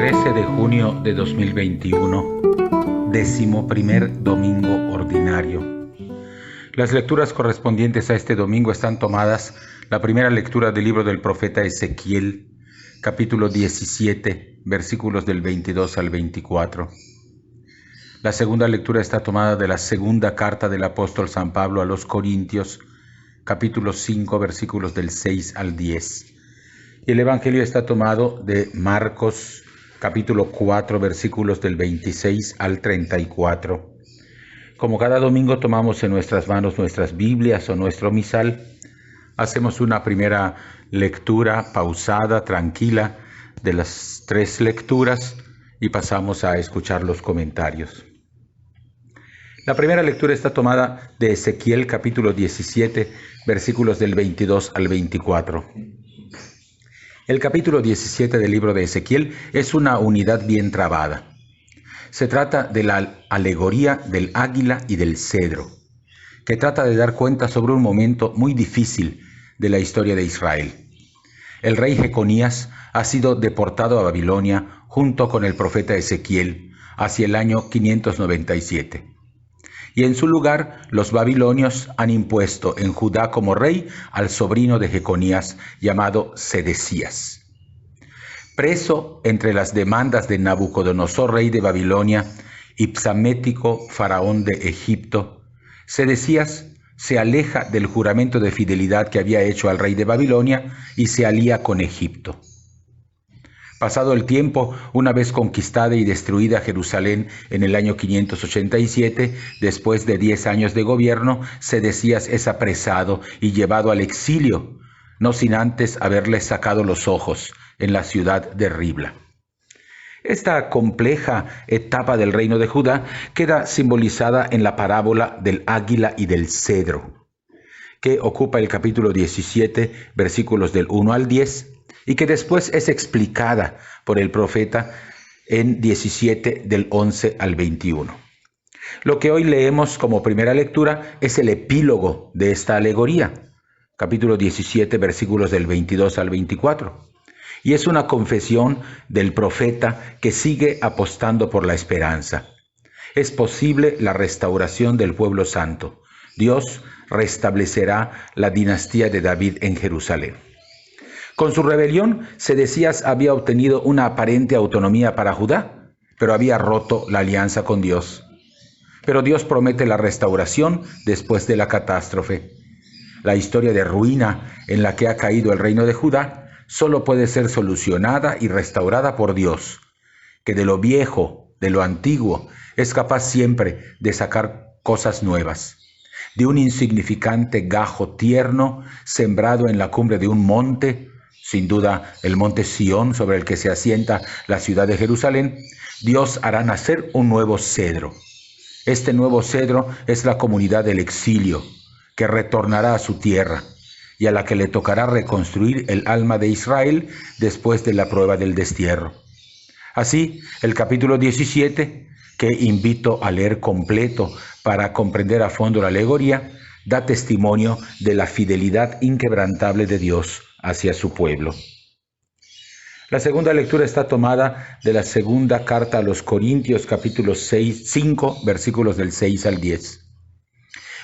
13 de junio de 2021, 11º domingo ordinario. Las lecturas correspondientes a este domingo están tomadas: la primera lectura del libro del profeta Ezequiel, capítulo 17, versículos del 22 al 24. La segunda lectura está tomada de la segunda carta del apóstol San Pablo a los Corintios, capítulo 5, versículos del 6 al 10. Y el Evangelio está tomado de Marcos, capítulo 4, versículos del 26 al 34. Como cada domingo tomamos en nuestras manos nuestras Biblias o nuestro misal, hacemos una primera lectura pausada, tranquila, de las 3 lecturas y pasamos a escuchar los comentarios. La primera lectura está tomada de Ezequiel, capítulo 17, versículos del 22 al 24. El capítulo 17 del libro de Ezequiel es una unidad bien trabada. Se trata de la alegoría del águila y del cedro, que trata de dar cuenta sobre un momento muy difícil de la historia de Israel. El rey Jeconías ha sido deportado a Babilonia junto con el profeta Ezequiel hacia el año 597. Y en su lugar, los babilonios han impuesto en Judá como rey al sobrino de Jeconías, llamado Sedecías. Preso entre las demandas de Nabucodonosor, rey de Babilonia, y Psamético, faraón de Egipto, Sedecías se aleja del juramento de fidelidad que había hecho al rey de Babilonia y se alía con Egipto. Pasado el tiempo, una vez conquistada y destruida Jerusalén en el año 587, después de 10 años de gobierno, Sedecías es apresado y llevado al exilio, no sin antes haberle sacado los ojos en la ciudad de Ribla. Esta compleja etapa del reino de Judá queda simbolizada en la parábola del águila y del cedro, que ocupa el capítulo 17, versículos del 1 al 10, y que después es explicada por el profeta en 17 del 11 al 21. Lo que hoy leemos como primera lectura es el epílogo de esta alegoría, capítulo 17, versículos del 22 al 24, y es una confesión del profeta que sigue apostando por la esperanza. Es posible la restauración del pueblo santo. Dios restablecerá la dinastía de David en Jerusalén. Con su rebelión, Sedecías había obtenido una aparente autonomía para Judá, pero había roto la alianza con Dios. Pero Dios promete la restauración después de la catástrofe. La historia de ruina en la que ha caído el reino de Judá solo puede ser solucionada y restaurada por Dios, que de lo viejo, de lo antiguo, es capaz siempre de sacar cosas nuevas. De un insignificante gajo tierno sembrado en la cumbre de un monte, sin duda el monte Sión sobre el que se asienta la ciudad de Jerusalén, Dios hará nacer un nuevo cedro. Este nuevo cedro es la comunidad del exilio, que retornará a su tierra y a la que le tocará reconstruir el alma de Israel después de la prueba del destierro. Así, el capítulo 17, que invito a leer completo para comprender a fondo la alegoría, da testimonio de la fidelidad inquebrantable de Dios hacia su pueblo. La segunda lectura está tomada de la segunda carta a los Corintios, capítulo 5, versículos del 6 al 10.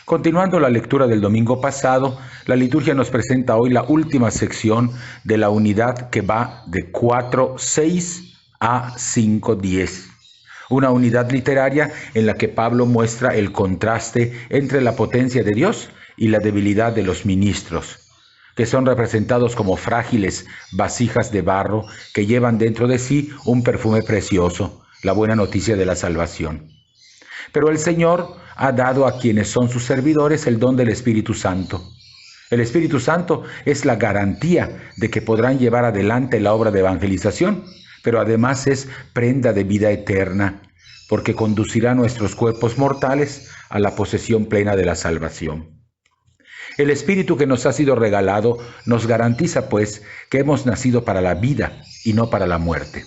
Continuando la lectura del domingo pasado, la liturgia nos presenta hoy la última sección de la unidad que va de 4:6 a 5:10. Una unidad literaria en la que Pablo muestra el contraste entre la potencia de Dios y la debilidad de los ministros, que son representados como frágiles vasijas de barro que llevan dentro de sí un perfume precioso, la buena noticia de la salvación. Pero el Señor ha dado a quienes son sus servidores el don del Espíritu Santo. El Espíritu Santo es la garantía de que podrán llevar adelante la obra de evangelización, pero además es prenda de vida eterna, porque conducirá nuestros cuerpos mortales a la posesión plena de la salvación. El Espíritu que nos ha sido regalado nos garantiza, pues, que hemos nacido para la vida y no para la muerte.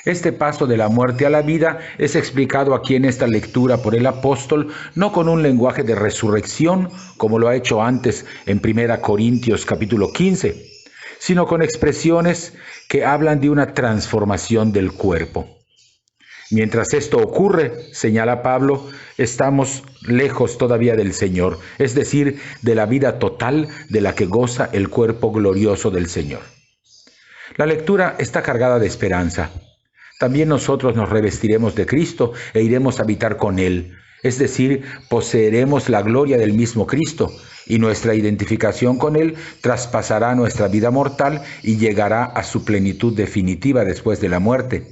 Este paso de la muerte a la vida es explicado aquí en esta lectura por el apóstol, no con un lenguaje de resurrección, como lo ha hecho antes en 1 Corintios capítulo 15, sino con expresiones que hablan de una transformación del cuerpo. Mientras esto ocurre, señala Pablo, estamos lejos todavía del Señor, es decir, de la vida total de la que goza el cuerpo glorioso del Señor. La lectura está cargada de esperanza. También nosotros nos revestiremos de Cristo e iremos a habitar con Él, es decir, poseeremos la gloria del mismo Cristo, y nuestra identificación con Él traspasará nuestra vida mortal y llegará a su plenitud definitiva después de la muerte.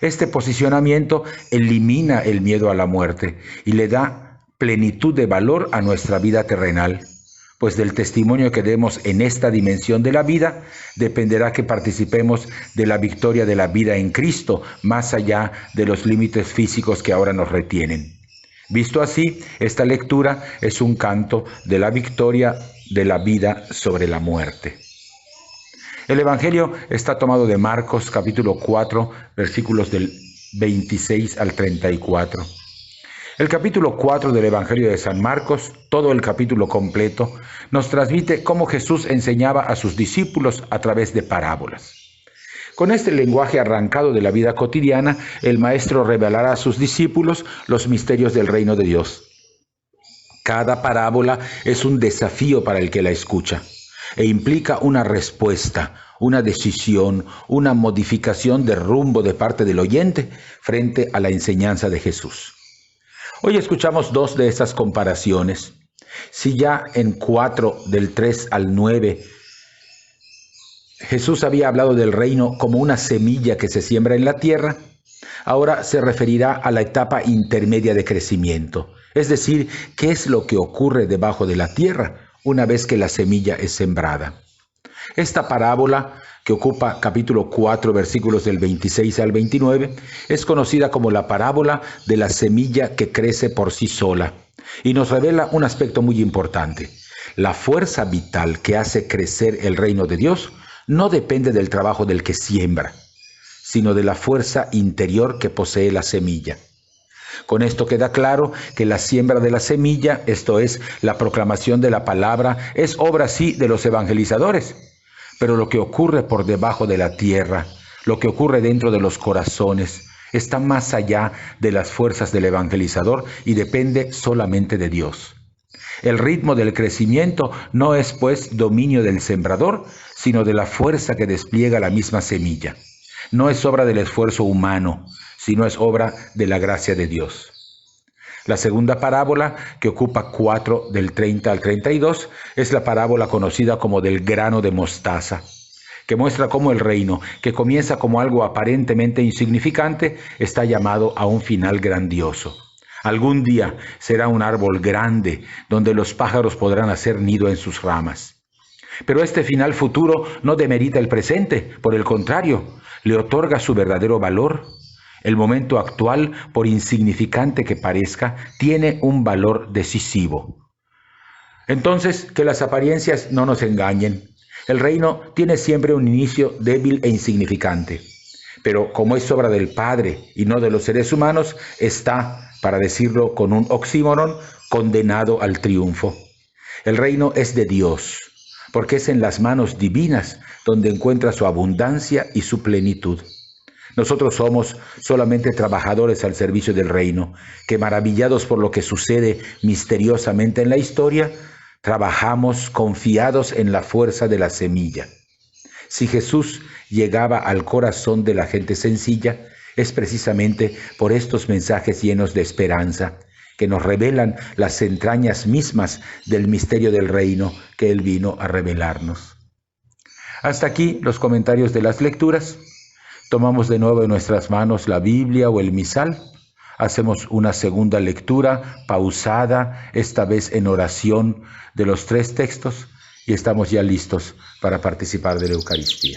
Este posicionamiento elimina el miedo a la muerte y le da plenitud de valor a nuestra vida terrenal, pues del testimonio que demos en esta dimensión de la vida dependerá que participemos de la victoria de la vida en Cristo, más allá de los límites físicos que ahora nos retienen. Visto así, esta lectura es un canto de la victoria de la vida sobre la muerte. El Evangelio está tomado de Marcos capítulo 4, versículos del 26 al 34. El capítulo 4 del Evangelio de San Marcos, todo el capítulo completo, nos transmite cómo Jesús enseñaba a sus discípulos a través de parábolas. Con este lenguaje arrancado de la vida cotidiana, el Maestro revelará a sus discípulos los misterios del reino de Dios. Cada parábola es un desafío para el que la escucha e implica una respuesta, una decisión, una modificación de rumbo de parte del oyente frente a la enseñanza de Jesús. Hoy escuchamos dos de esas comparaciones. Si ya en 4 del 3 al 9 Jesús había hablado del reino como una semilla que se siembra en la tierra, ahora se referirá a la etapa intermedia de crecimiento, es decir, qué es lo que ocurre debajo de la tierra una vez que la semilla es sembrada. Esta parábola, que ocupa capítulo 4, versículos del 26 al 29, es conocida como la parábola de la semilla que crece por sí sola, y nos revela un aspecto muy importante. La fuerza vital que hace crecer el reino de Dios no depende del trabajo del que siembra, sino de la fuerza interior que posee la semilla. Con esto queda claro que la siembra de la semilla, esto es, la proclamación de la palabra, es obra sí de los evangelizadores, pero lo que ocurre por debajo de la tierra, lo que ocurre dentro de los corazones, está más allá de las fuerzas del evangelizador y depende solamente de Dios. El ritmo del crecimiento no es, pues, dominio del sembrador, sino de la fuerza que despliega la misma semilla. No es obra del esfuerzo humano, sino es obra de la gracia de Dios. La segunda parábola, que ocupa 4 del 30 al 32, es la parábola conocida como del grano de mostaza, que muestra cómo el reino, que comienza como algo aparentemente insignificante, está llamado a un final grandioso. Algún día será un árbol grande, donde los pájaros podrán hacer nido en sus ramas. Pero este final futuro no demerita el presente, por el contrario, le otorga su verdadero valor. El momento actual, por insignificante que parezca, tiene un valor decisivo. Entonces, que las apariencias no nos engañen. El reino tiene siempre un inicio débil e insignificante, pero como es obra del Padre y no de los seres humanos, está, para decirlo con un oxímoron, condenado al triunfo. El reino es de Dios, porque es en las manos divinas donde encuentra su abundancia y su plenitud. Nosotros somos solamente trabajadores al servicio del reino, que maravillados por lo que sucede misteriosamente en la historia, trabajamos confiados en la fuerza de la semilla. Si Jesús llegaba al corazón de la gente sencilla, es precisamente por estos mensajes llenos de esperanza, que nos revelan las entrañas mismas del misterio del reino que Él vino a revelarnos. Hasta aquí los comentarios de las lecturas. Tomamos de nuevo en nuestras manos la Biblia o el misal. Hacemos una segunda lectura pausada, esta vez en oración, de los 3 textos y estamos ya listos para participar de la Eucaristía.